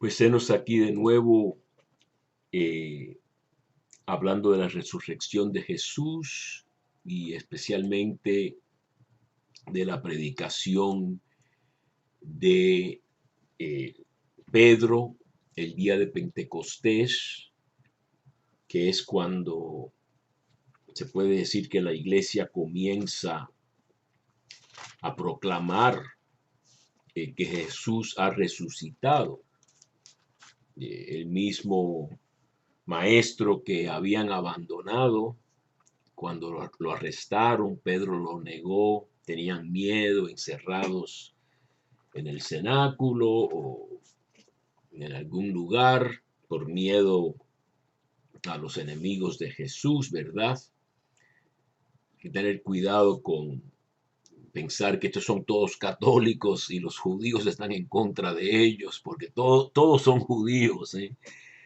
Pues henos aquí de nuevo eh, hablando de la resurrección de Jesús y especialmente de la predicación de eh, Pedro el día de Pentecostés, que es cuando se puede decir que la iglesia comienza a proclamar que Jesús ha resucitado. El mismo maestro que habían abandonado cuando lo arrestaron, Pedro lo negó, tenían miedo, encerrados en el cenáculo o en algún lugar por miedo a los enemigos de Jesús, ¿verdad? Hay que tener cuidado con pensar que estos son todos católicos y los judíos están en contra de ellos, porque todos son judíos, ¿eh?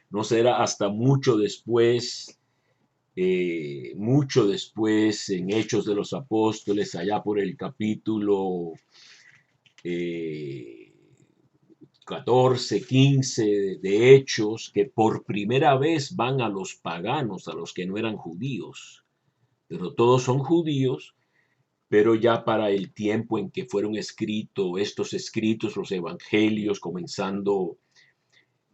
No será hasta mucho después, en Hechos de los Apóstoles, allá por el capítulo eh, 14, 15 de Hechos, que por primera vez van a los paganos, a los que no eran judíos, pero todos son judíos, pero ya para el tiempo en que fueron escritos estos escritos, los evangelios, comenzando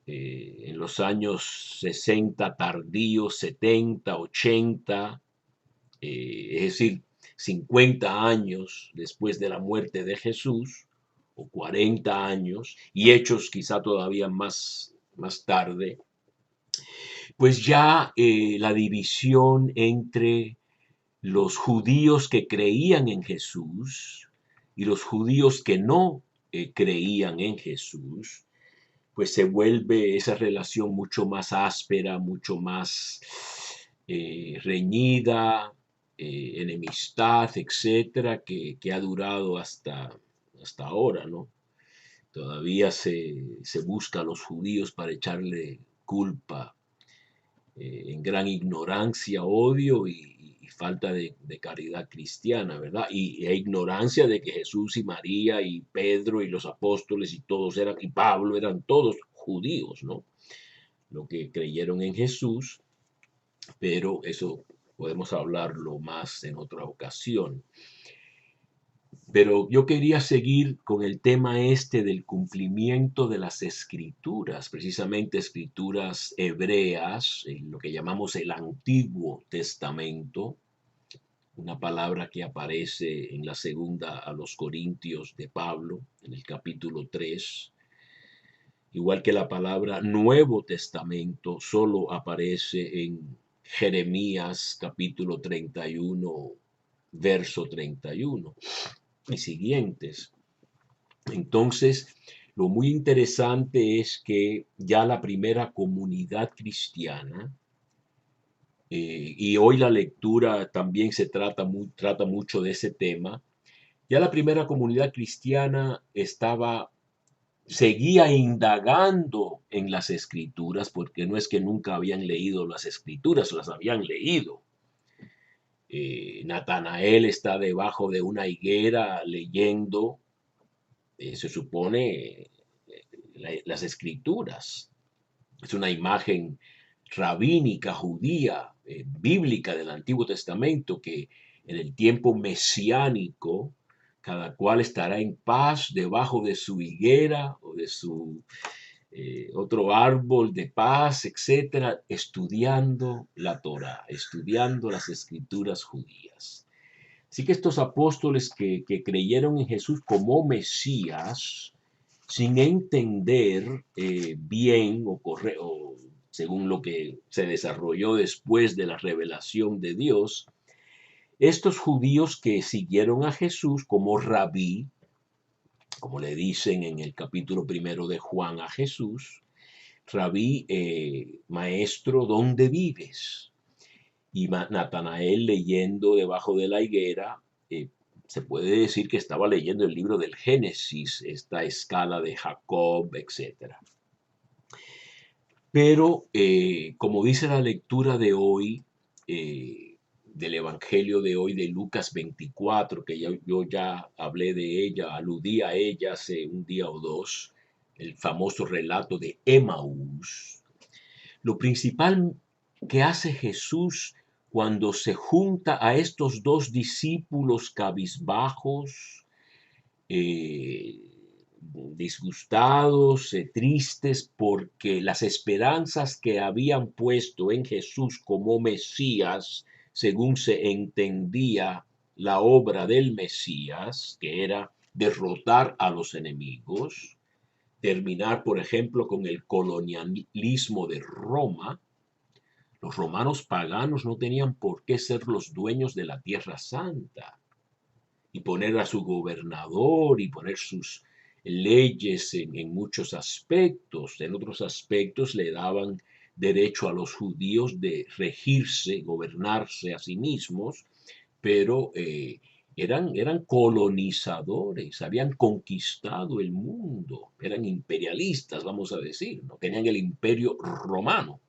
en los años 60 tardíos, 70, 80, es decir, 50 años después de la muerte de Jesús, o 40 años, y hechos quizá todavía más tarde, pues ya la división entre los judíos que creían en Jesús y los judíos que no creían en Jesús, pues se vuelve esa relación mucho más áspera, mucho más reñida, enemistad, etcétera, que ha durado hasta ahora, ¿no? Todavía se busca a los judíos para echarle culpa en gran ignorancia, odio y falta de caridad cristiana, ¿verdad? E ignorancia de que Jesús y María y Pedro y los apóstoles y todos eran, y Pablo eran todos judíos, ¿no? Lo que creyeron en Jesús, pero eso podemos hablarlo más en otra ocasión. Pero yo quería seguir con el tema este del cumplimiento de las escrituras, precisamente escrituras hebreas, en lo que llamamos el Antiguo Testamento, una palabra que aparece en la segunda a los Corintios de Pablo, en el capítulo 3, igual que la palabra Nuevo Testamento solo aparece en Jeremías capítulo 31, verso 31 y siguientes. Entonces, lo muy interesante es que ya la primera comunidad cristiana, y hoy la lectura también trata mucho de ese tema, ya la primera comunidad cristiana seguía indagando en las escrituras, porque no es que nunca habían leído las escrituras, las habían leído. Natanael está debajo de una higuera leyendo, se supone, las escrituras. Es una imagen rabínica, judía, bíblica del Antiguo Testamento, que en el tiempo mesiánico, cada cual estará en paz debajo de su higuera o de su otro árbol de paz, etcétera, estudiando la Torah, estudiando las escrituras judías. Así que estos apóstoles que creyeron en Jesús como Mesías, sin entender bien o según lo que se desarrolló después de la revelación de Dios, estos judíos que siguieron a Jesús como rabí, como le dicen en el capítulo 1 de Juan a Jesús, rabí, maestro, ¿dónde vives? Y Natanael leyendo debajo de la higuera, se puede decir que estaba leyendo el libro del Génesis, esta escala de Jacob, etc. Pero, como dice la lectura de hoy, del Evangelio de hoy de Lucas 24, que yo ya hablé de ella, aludí a ella hace un día o dos, el famoso relato de Emaús, lo principal que hace Jesús cuando se junta a estos dos discípulos cabizbajos, eh, disgustados, tristes, porque las esperanzas que habían puesto en Jesús como Mesías, según se entendía la obra del Mesías, que era derrotar a los enemigos, terminar, por ejemplo, con el colonialismo de Roma. Los romanos paganos no tenían por qué ser los dueños de la Tierra Santa y poner a su gobernador y poner sus leyes en muchos aspectos. En otros aspectos le daban derecho a los judíos de regirse, gobernarse a sí mismos, pero eran colonizadores, habían conquistado el mundo, eran imperialistas, vamos a decir, ¿no? Tenían el imperio romano.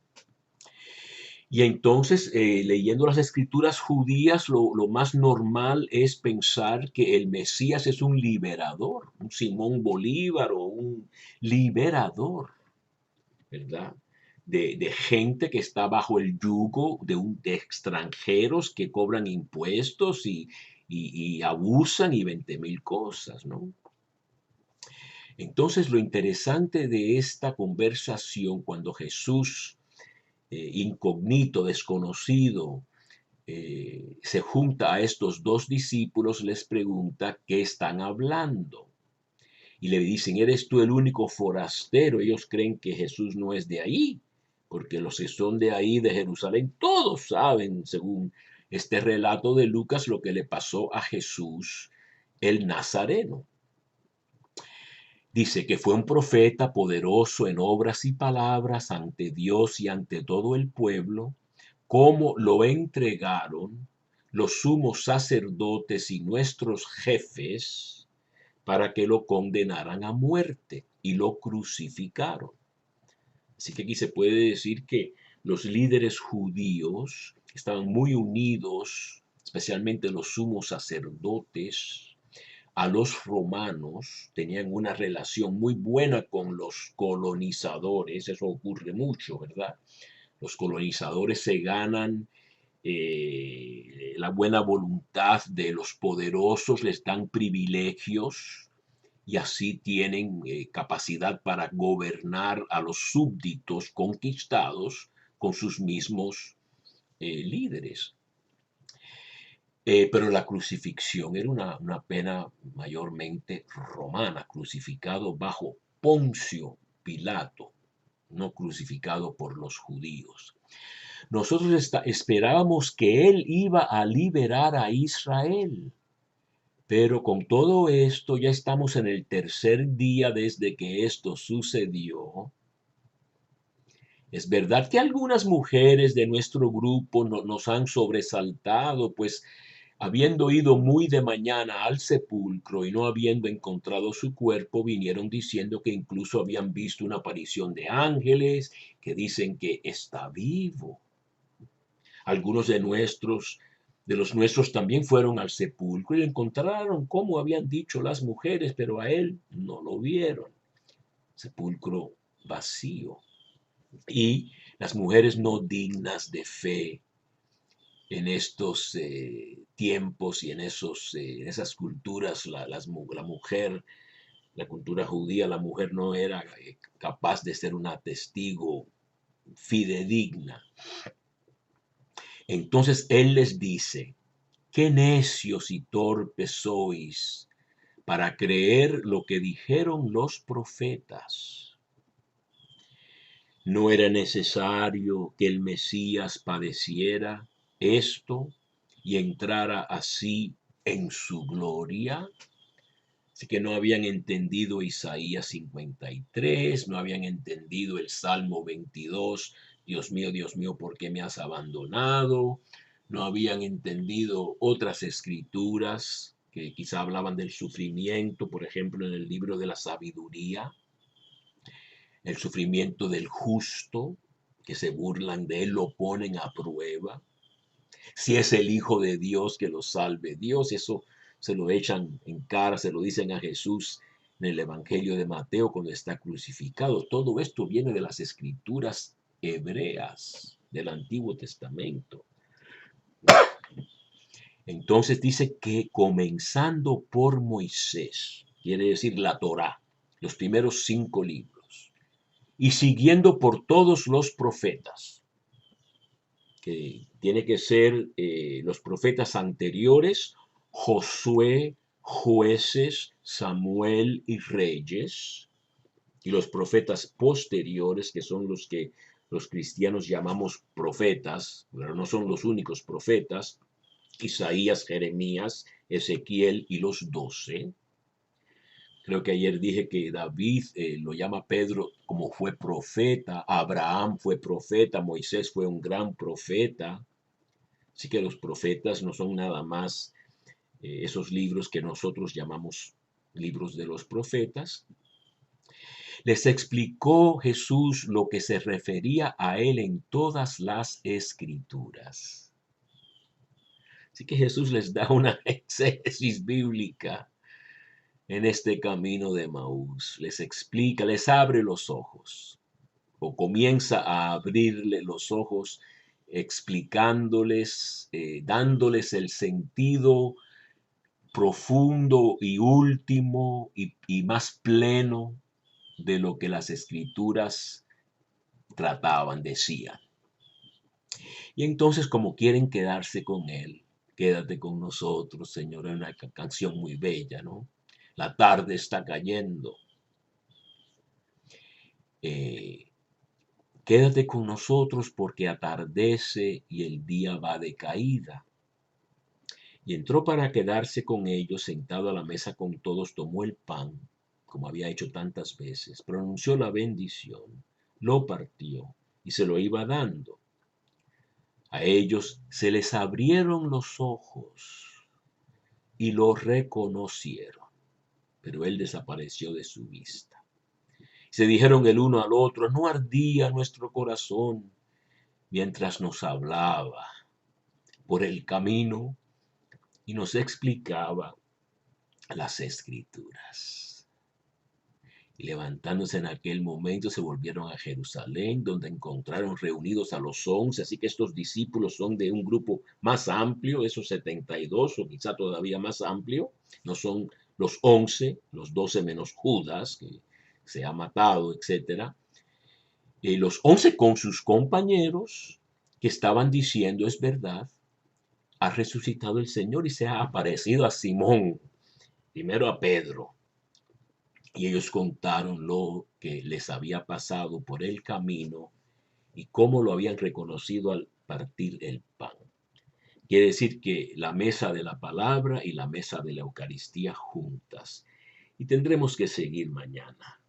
Y entonces, leyendo las escrituras judías, lo más normal es pensar que el Mesías es un liberador, un Simón Bolívar o un liberador, ¿verdad? De gente que está bajo el yugo de extranjeros que cobran impuestos y abusan y 20,000 cosas, ¿no? Entonces, lo interesante de esta conversación, cuando Jesús, incógnito, desconocido, se junta a estos dos discípulos, les pregunta qué están hablando. Y le dicen, ¿eres tú el único forastero? Ellos creen que Jesús no es de ahí, porque los que son de ahí, de Jerusalén, todos saben, según este relato de Lucas, lo que le pasó a Jesús, el Nazareno. Dice que fue un profeta poderoso en obras y palabras ante Dios y ante todo el pueblo, como lo entregaron los sumos sacerdotes y nuestros jefes para que lo condenaran a muerte y lo crucificaron. Así que aquí se puede decir que los líderes judíos estaban muy unidos, especialmente los sumos sacerdotes, a los romanos, tenían una relación muy buena con los colonizadores, eso ocurre mucho, ¿verdad? Los colonizadores se ganan la buena voluntad de los poderosos, les dan privilegios y así tienen capacidad para gobernar a los súbditos conquistados con sus mismos líderes. Pero la crucifixión era una pena mayormente romana, crucificado bajo Poncio Pilato, no crucificado por los judíos. Nosotros esperábamos que él iba a liberar a Israel, pero con todo esto ya estamos en el tercer día desde que esto sucedió. Es verdad que algunas mujeres de nuestro grupo nos han sobresaltado, pues habiendo ido muy de mañana al sepulcro y no habiendo encontrado su cuerpo, vinieron diciendo que incluso habían visto una aparición de ángeles, que dicen que está vivo. Algunos de los nuestros también fueron al sepulcro y encontraron como habían dicho las mujeres, pero a él no lo vieron. Sepulcro vacío. Y las mujeres no dignas de fe en estos tiempos y en esas culturas, la mujer, la cultura judía, la mujer no era capaz de ser una testigo fidedigna. Entonces él les dice, qué necios y torpes sois para creer lo que dijeron los profetas. ¿No era necesario que el Mesías padeciera esto y entrara así en su gloria? Así que no habían entendido Isaías 53, no habían entendido el Salmo 22, Dios mío, ¿por qué me has abandonado? No habían entendido otras escrituras que quizá hablaban del sufrimiento, por ejemplo, en el libro de la sabiduría, el sufrimiento del justo, que se burlan de él, lo ponen a prueba. Si es el Hijo de Dios, que lo salve Dios, eso se lo echan en cara, se lo dicen a Jesús en el Evangelio de Mateo cuando está crucificado. Todo esto viene de las escrituras hebreas del Antiguo Testamento. Entonces dice que comenzando por Moisés, quiere decir la Torá, los primeros 5 libros, y siguiendo por todos los profetas, que tiene que ser los profetas anteriores, Josué, jueces, Samuel y Reyes, y los profetas posteriores, que son los que los cristianos llamamos profetas, pero no son los únicos profetas, Isaías, Jeremías, Ezequiel y los 12. Creo que ayer dije que David lo llama Pedro como fue profeta, Abraham fue profeta, Moisés fue un gran profeta. Así que los profetas no son nada más esos libros que nosotros llamamos libros de los profetas. Les explicó Jesús lo que se refería a él en todas las escrituras. Así que Jesús les da una exégesis bíblica en este camino de Emaús. Les explica, les abre los ojos, o comienza a abrirle los ojos, explicándoles, dándoles el sentido profundo y último y más pleno de lo que las escrituras trataban, decían. Y entonces, como quieren quedarse con él, quédate con nosotros, Señor, es una canción muy bella, ¿no? La tarde está cayendo. Quédate con nosotros porque atardece y el día va de caída. Y entró para quedarse con ellos, sentado a la mesa con todos, tomó el pan, como había hecho tantas veces, pronunció la bendición, lo partió y se lo iba dando. A ellos se les abrieron los ojos y lo reconocieron, pero él desapareció de su vista. Se dijeron el uno al otro, ¿no ardía nuestro corazón mientras nos hablaba por el camino y nos explicaba las escrituras? Y levantándose en aquel momento se volvieron a Jerusalén, donde encontraron reunidos a los 11. Así que estos discípulos son de un grupo más amplio, esos 72 o quizá todavía más amplio. No son los 11, los 12 menos Judas, que se ha matado, etc. Los 11 con sus compañeros que estaban diciendo, es verdad, ha resucitado el Señor y se ha aparecido a Simón, primero a Pedro. Y ellos contaron lo que les había pasado por el camino y cómo lo habían reconocido al partir el pan. Quiere decir que la mesa de la palabra y la mesa de la Eucaristía juntas. Y tendremos que seguir mañana.